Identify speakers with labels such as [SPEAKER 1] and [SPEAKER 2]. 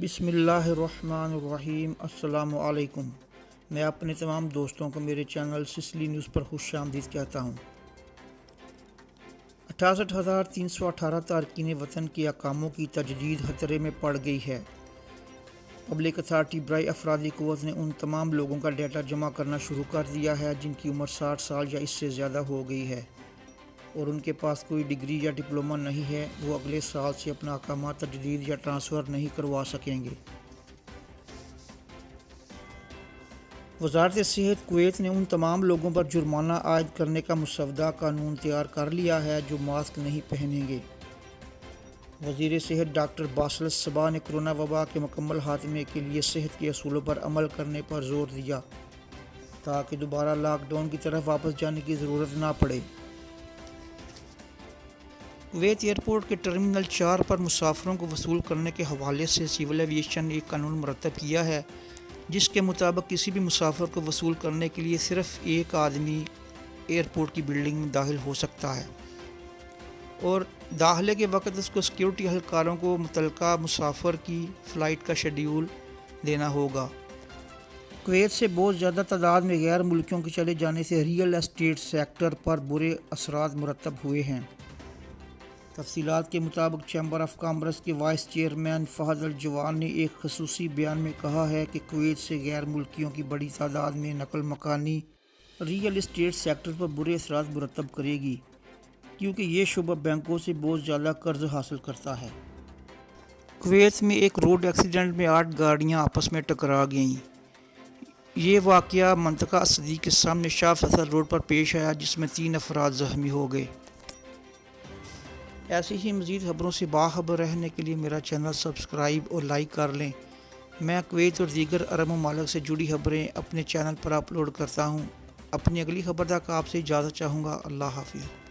[SPEAKER 1] बिस्मिल्लाहिर्रहमानिर्रहीम। अस्सलामु अलैकुम। मैं अपने तमाम दोस्तों को मेरे चैनल सिसली न्यूज़ पर खुश आमदीद कहता हूँ। 68,318 तारकीन वतन के अकामों की तजदीद खतरे में पड़ गई है। पब्लिक अथॉरिटी बराए अफरादी क़ुव्वत ने उन तमाम लोगों का डेटा जमा करना शुरू कर दिया है जिनकी उम्र 60 साल या इससे ज़्यादा हो गई है और उनके पास कोई डिग्री या डिप्लोमा नहीं है। वो अगले साल से अपना अकामा तजदीद या ट्रांसफ़र नहीं करवा सकेंगे। वज़ारत सेहत कुवैत ने उन तमाम लोगों पर जुर्माना आयद करने का मुसवदा कानून तैयार कर लिया है जो मास्क नहीं पहनेंगे। वज़ीर सेहत डॉक्टर बासिल सबा ने कोरोना वबा के मुकम्मल खात्मे के लिए सेहत के असूलों पर अमल करने पर जोर दिया ताकि दोबारा लॉकडाउन की तरफ वापस जाने की ज़रूरत ना पड़े। कुवैत एयरपोर्ट के टर्मिनल 4 पर मुसाफिरों को वसूल करने के हवाले से सिविल एविएशन ने एक कानून मुरतब किया है जिसके मुताबिक किसी भी मुसाफिर को वसूल करने के लिए सिर्फ एक आदमी एयरपोर्ट की बिल्डिंग में दाखिल हो सकता है और दाखिले के वक्त उसको सिक्योरिटी एहलकारों को मुतलका मुसाफिर की फ़्लाइट का शेड्यूल देना होगा। कुवैत से बहुत ज़्यादा तादाद में गैर मुल्कियों के चले जाने से रियल एस्टेट सेक्टर पर बुरे असरात मुरतब हुए हैं। तफसीलात के मुताबिक चैम्बर ऑफ कॉमर्स के वाइस चेयरमैन फहद अल जवान ने एक खसूसी बयान में कहा है कि कुवैत से गैर मुल्कियों की बड़ी तादाद में नकल मकानी रियल एस्टेट सेक्टर पर बुरे असरात मुरतब करेगी क्योंकि ये शुबा बैंकों से बहुत ज़्यादा कर्ज हासिल करता है। कुवैत में एक रोड एक्सीडेंट में 8 गाड़ियाँ आपस में टकरा गईं। ये वाक़या मंतका सदीक के सामने शाह फैसल रोड पर पेश आया जिसमें 3 अफराद ज़ख्मी हो गए। ऐसी ही मज़ीद खबरों से बाखबर रहने के लिए मेरा चैनल सब्सक्राइब और लाइक कर लें। मैं कुवैत और दीगर अरब ममालिक से जुड़ी खबरें अपने चैनल पर अपलोड करता हूँ। अपनी अगली खबर तक आपसे इजाज़त चाहूँगा। अल्लाह हाफ़िज़।